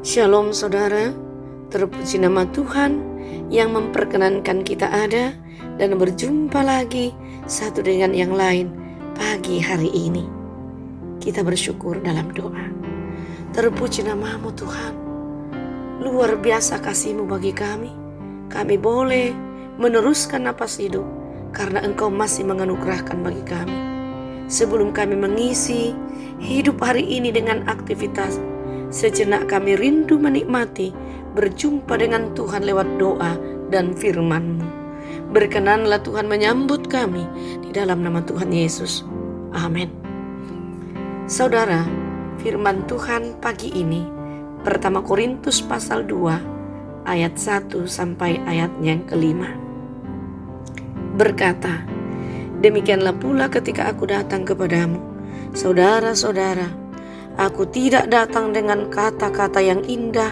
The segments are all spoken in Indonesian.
Shalom saudara, terpuji nama Tuhan yang memperkenankan kita ada dan berjumpa lagi satu dengan yang lain pagi hari ini. Kita bersyukur dalam doa. Terpuji namamu Tuhan, luar biasa kasih-Mu bagi kami. Kami boleh meneruskan napas hidup karena Engkau masih menganugerahkan bagi kami. Sebelum kami mengisi hidup hari ini dengan aktivitas, sejenak kami rindu menikmati berjumpa dengan Tuhan lewat doa dan firman-Mu. Berkenanlah Tuhan menyambut kami di dalam nama Tuhan Yesus. Amin. Saudara, firman Tuhan pagi ini pertama Korintus pasal 2 ayat 1 sampai ayatnya yang kelima. Berkata, demikianlah pula ketika aku datang kepadamu, saudara-saudara, aku tidak datang dengan kata-kata yang indah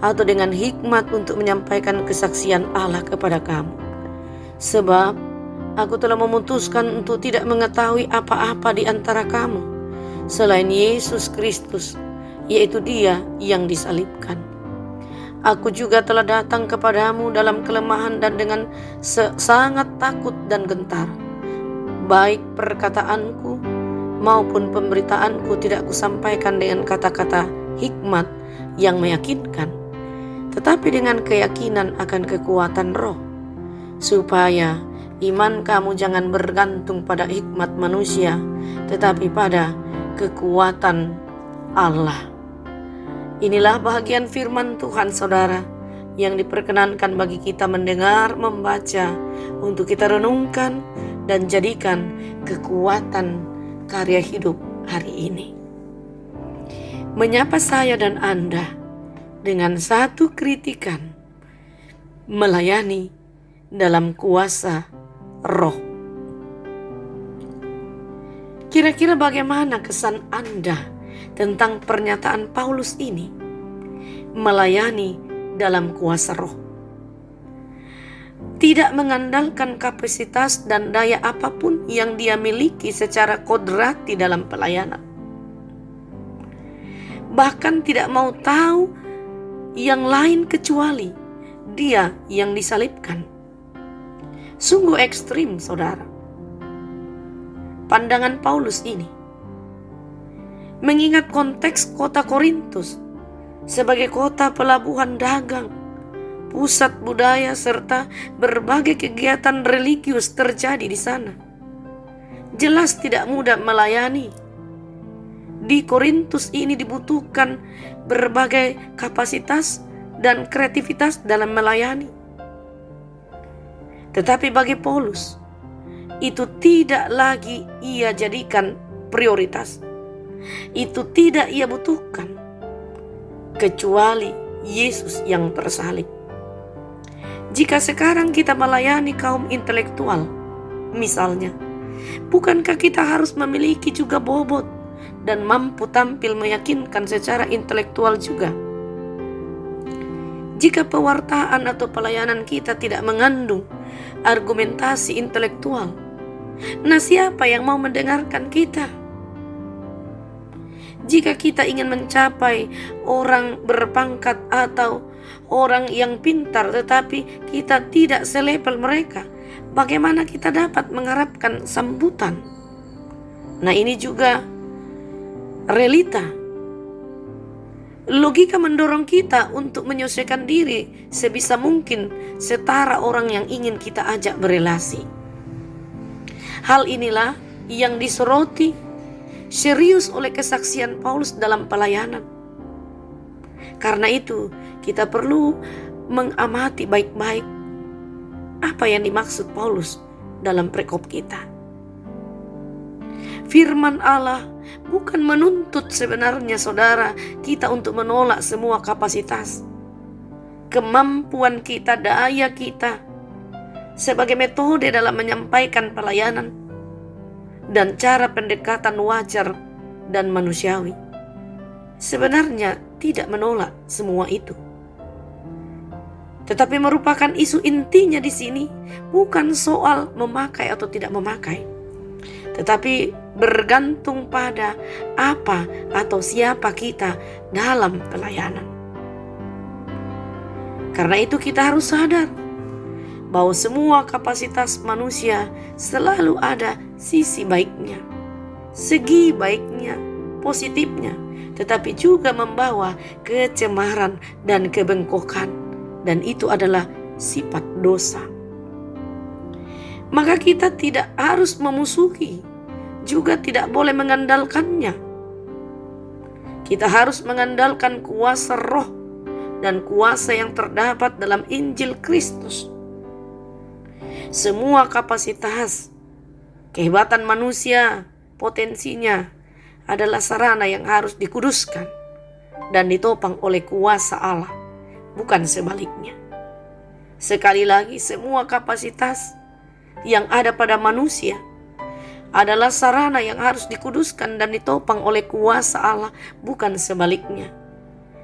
atau dengan hikmat untuk menyampaikan kesaksian Allah kepada kamu. Sebab aku telah memutuskan untuk tidak mengetahui apa-apa di antara kamu selain Yesus Kristus, yaitu Dia yang disalibkan. Aku juga telah datang kepadamu dalam kelemahan dan dengan sangat takut dan gentar. Baik perkataanku maupun pemberitaanku tidak kusampaikan dengan kata-kata hikmat yang meyakinkan, tetapi dengan keyakinan akan kekuatan roh, supaya iman kamu jangan bergantung pada hikmat manusia, tetapi pada kekuatan Allah. Inilah bahagian firman Tuhan saudara, yang diperkenankan bagi kita mendengar, membaca, untuk kita renungkan dan jadikan kekuatan karya hidup hari ini. Menyapa saya dan Anda dengan satu kritikan, melayani dalam kuasa roh. Kira-kira bagaimana kesan Anda tentang pernyataan Paulus ini? Melayani dalam kuasa roh. Tidak mengandalkan kapasitas dan daya apapun yang dia miliki secara kodrati dalam pelayanan. Bahkan tidak mau tahu yang lain kecuali Dia yang disalibkan. Sungguh ekstrim saudara pandangan Paulus ini. Mengingat konteks kota Korintus sebagai kota pelabuhan dagang, pusat budaya serta berbagai kegiatan religius terjadi di sana. Jelas tidak mudah melayani. Di Korintus ini dibutuhkan berbagai kapasitas dan kreativitas dalam melayani. Tetapi bagi Paulus, itu tidak lagi ia jadikan prioritas. Itu tidak ia butuhkan, kecuali Yesus yang tersalib. Jika sekarang kita melayani kaum intelektual, misalnya, bukankah kita harus memiliki juga bobot dan mampu tampil meyakinkan secara intelektual juga? Jika pewartaan atau pelayanan kita tidak mengandung argumentasi intelektual, nah siapa yang mau mendengarkan kita? Jika kita ingin mencapai orang berpangkat atau orang yang pintar tetapi kita tidak selevel mereka, bagaimana kita dapat mengharapkan sambutan? Nah, ini juga realita. Logika mendorong kita untuk menyesuaikan diri sebisa mungkin setara orang yang ingin kita ajak berelasi. Hal inilah yang disoroti serius oleh kesaksian Paulus dalam pelayanan. Karena itu, kita perlu mengamati baik-baik apa yang dimaksud Paulus dalam perikop kita. Firman Allah bukan menuntut sebenarnya saudara kita untuk menolak semua kapasitas, kemampuan kita, daya kita sebagai metode dalam menyampaikan pelayanan dan cara pendekatan wajar dan manusiawi. Sebenarnya tidak menolak semua itu. Tetapi merupakan isu intinya di sini bukan soal memakai atau tidak memakai, tetapi bergantung pada apa atau siapa kita dalam pelayanan. Karena itu kita harus sadar bahwa semua kapasitas manusia selalu ada sisi baiknya, segi baiknya, positifnya, tetapi juga membawa kecemaran dan kebengkokan, dan itu adalah sifat dosa. Maka kita tidak harus memusuhi, juga tidak boleh mengandalkannya. Kita harus mengandalkan kuasa roh dan kuasa yang terdapat dalam Injil Kristus. Semua kapasitas, kehebatan manusia, potensinya adalah sarana yang harus dikuduskan dan ditopang oleh kuasa Allah, bukan sebaliknya. Sekali lagi, semua kapasitas yang ada pada manusia adalah sarana yang harus dikuduskan dan ditopang oleh kuasa Allah, bukan sebaliknya.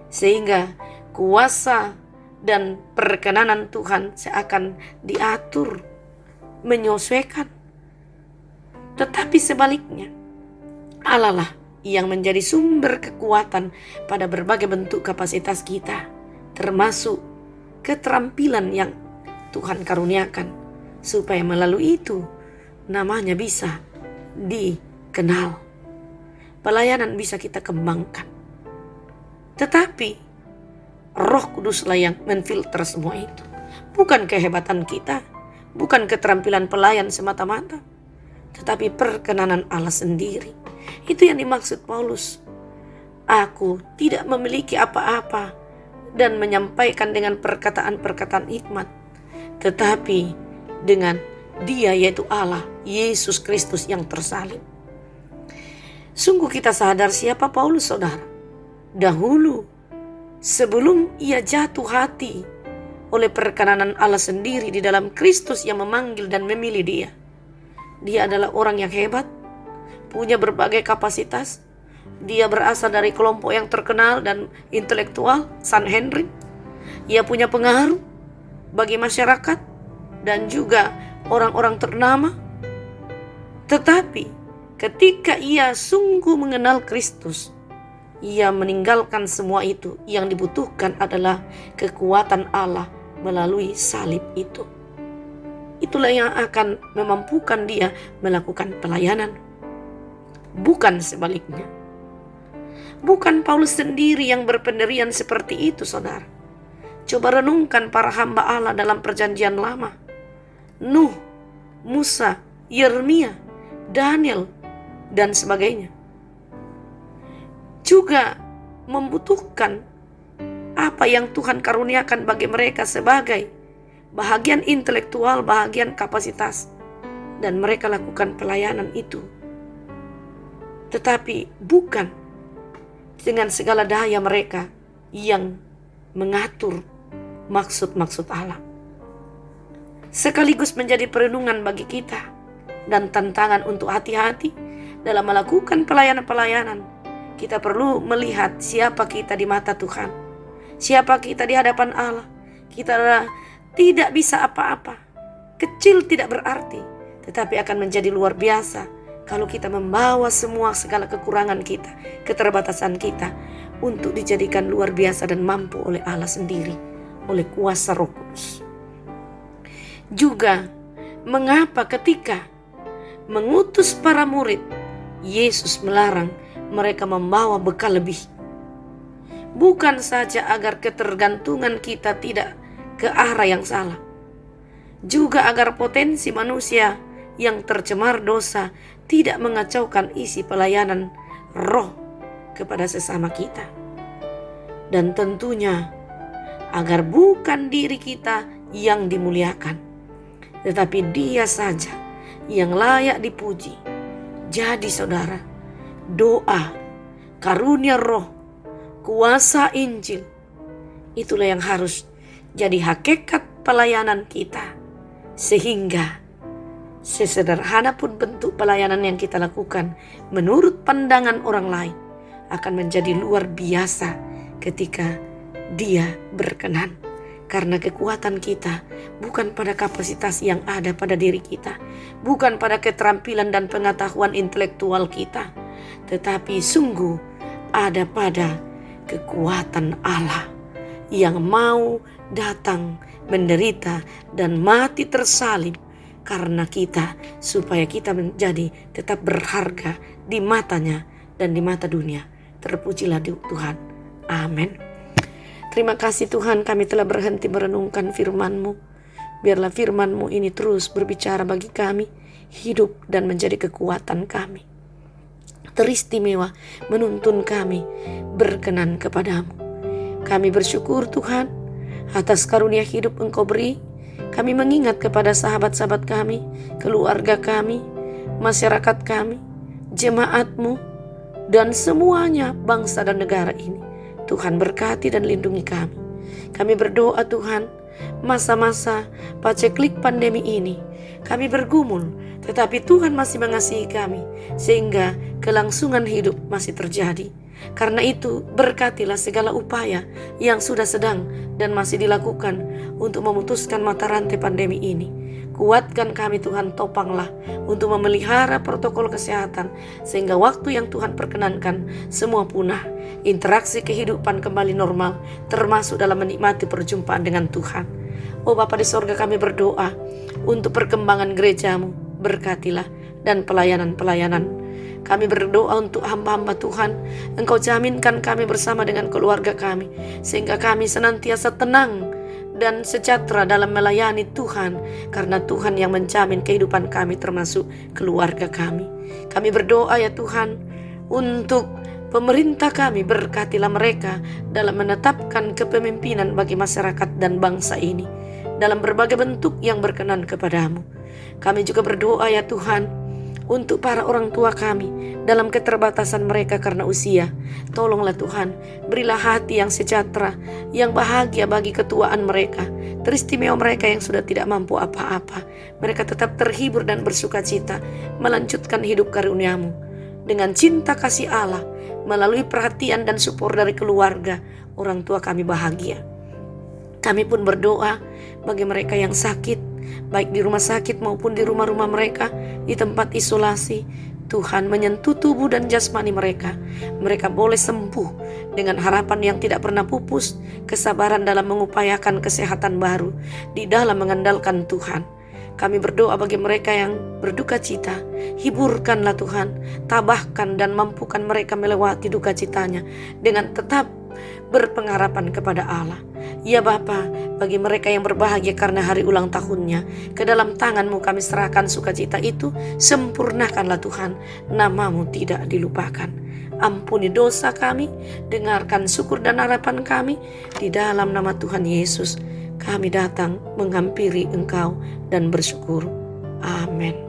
Sehingga kuasa dan perkenanan Tuhan seakan diatur, menyesuaikan. Tetapi sebaliknya, Allah lah yang menjadi sumber kekuatan pada berbagai bentuk kapasitas kita, termasuk keterampilan yang Tuhan karuniakan, supaya melalui itu namanya bisa dikenal, pelayanan bisa kita kembangkan. Tetapi Roh Kuduslah yang menfilter semua itu, bukan kehebatan kita, bukan keterampilan pelayan semata-mata, tetapi perkenanan Allah sendiri. Itu yang dimaksud Paulus. Aku tidak memiliki apa-apa dan menyampaikan dengan perkataan-perkataan hikmat, tetapi dengan Dia, yaitu Allah, Yesus Kristus yang tersalib. Sungguh kita sadar siapa Paulus, saudara. Dahulu, sebelum ia jatuh hati oleh perkenanan Allah sendiri di dalam Kristus yang memanggil dan memilih dia, dia adalah orang yang hebat, punya berbagai kapasitas. Dia berasal dari kelompok yang terkenal dan intelektual, Sanhedrin. Ia punya pengaruh bagi masyarakat dan juga orang-orang ternama. Tetapi ketika ia sungguh mengenal Kristus, ia meninggalkan semua itu. Yang dibutuhkan adalah kekuatan Allah melalui salib itu. Itulah yang akan memampukan dia melakukan pelayanan, bukan sebaliknya. Bukan Paulus sendiri yang berpendirian seperti itu, saudara. Coba renungkan para hamba Allah dalam perjanjian lama. Nuh, Musa, Yeremia, Daniel, dan sebagainya. Juga membutuhkan apa yang Tuhan karuniakan bagi mereka sebagai bahagian intelektual, bahagian kapasitas, dan mereka lakukan pelayanan itu. Tetapi bukan dengan segala daya mereka yang mengatur maksud-maksud Allah. Sekaligus menjadi perenungan bagi kita dan tantangan untuk hati-hati dalam melakukan pelayanan-pelayanan. Kita perlu melihat siapa kita di mata Tuhan, siapa kita di hadapan Allah. Kita tidak bisa apa-apa, kecil tidak berarti, tetapi akan menjadi luar biasa kalau kita membawa semua segala kekurangan kita, keterbatasan kita, untuk dijadikan luar biasa dan mampu oleh Allah sendiri, oleh kuasa Roh Kudus. Juga mengapa ketika mengutus para murid, Yesus melarang mereka membawa bekal lebih. Bukan saja agar ketergantungan kita tidak ke arah yang salah, juga agar potensi manusia yang tercemar dosa tidak mengacaukan isi pelayanan roh kepada sesama kita. Dan tentunya agar bukan diri kita yang dimuliakan, tetapi Dia saja yang layak dipuji. Jadi saudara, doa, karunia roh, kuasa Injil, itulah yang harus jadi hakikat pelayanan kita. Sehingga sesederhana pun bentuk pelayanan yang kita lakukan, menurut pandangan orang lain, akan menjadi luar biasa ketika Dia berkenan. Karena kekuatan kita bukan pada kapasitas yang ada pada diri kita, bukan pada keterampilan dan pengetahuan intelektual kita, tetapi sungguh ada pada kekuatan Allah yang mau datang, menderita, dan mati tersalib karena kita, supaya kita menjadi tetap berharga di matanya dan di mata dunia. Terpujilah Tuhan. Amin. Terima kasih Tuhan, kami telah berhenti merenungkan firman-Mu. Biarlah firman-Mu ini terus berbicara bagi kami, hidup dan menjadi kekuatan kami. Teristimewa menuntun kami berkenan kepadamu. Kami bersyukur Tuhan atas karunia hidup Engkau beri. Kami mengingat kepada sahabat-sahabat kami, keluarga kami, masyarakat kami, jemaat-Mu, dan semuanya bangsa dan negara ini. Tuhan berkati dan lindungi kami. Kami berdoa Tuhan, masa-masa paceklik pandemi ini, kami bergumul, tetapi Tuhan masih mengasihi kami, sehingga kelangsungan hidup masih terjadi. Karena itu, berkatilah segala upaya yang sudah sedang dan masih dilakukan untuk memutuskan mata rantai pandemi ini. Kuatkan kami Tuhan, topanglah untuk memelihara protokol kesehatan, sehingga waktu yang Tuhan perkenankan semua punah, interaksi kehidupan kembali normal, termasuk dalam menikmati perjumpaan dengan Tuhan. Oh Bapa di sorga, kami berdoa untuk perkembangan gereja-Mu, berkatilah, dan pelayanan-pelayanan. Kami berdoa untuk hamba-hamba Tuhan, Engkau jaminkan kami bersama dengan keluarga kami, sehingga kami senantiasa tenang dan sejahtera dalam melayani Tuhan, karena Tuhan yang menjamin kehidupan kami termasuk keluarga kami. Kami berdoa ya Tuhan untuk pemerintah kami, berkatilah mereka dalam menetapkan kepemimpinan bagi masyarakat dan bangsa ini dalam berbagai bentuk yang berkenan kepadamu. Kami juga berdoa ya Tuhan untuk para orang tua kami dalam keterbatasan mereka karena usia. Tolonglah Tuhan, berilah hati yang sejahtera, yang bahagia bagi ketuaan mereka. Teristimewa mereka yang sudah tidak mampu apa-apa. Mereka tetap terhibur dan bersuka cita melanjutkan hidup karunia-Mu dengan cinta kasih Allah. Melalui perhatian dan support dari keluarga, orang tua kami bahagia. Kami pun berdoa bagi mereka yang sakit, baik di rumah sakit maupun di rumah-rumah mereka, di tempat isolasi. Tuhan menyentuh tubuh dan jasmani mereka. Mereka boleh sembuh dengan harapan yang tidak pernah pupus, kesabaran dalam mengupayakan kesehatan baru di dalam mengandalkan Tuhan. Kami berdoa bagi mereka yang berduka cita. Hiburkanlah Tuhan, tabahkan dan mampukan mereka melewati duka citanya dengan tetap berpengharapan kepada Allah. Ya Bapa, bagi mereka yang berbahagia karena hari ulang tahunnya, ke dalam tangan-Mu kami serahkan sukacita itu. Sempurnakanlah Tuhan, nama-Mu tidak dilupakan. Ampuni dosa kami, dengarkan syukur dan harapan kami. Di dalam nama Tuhan Yesus kami datang menghampiri Engkau dan bersyukur. Amin.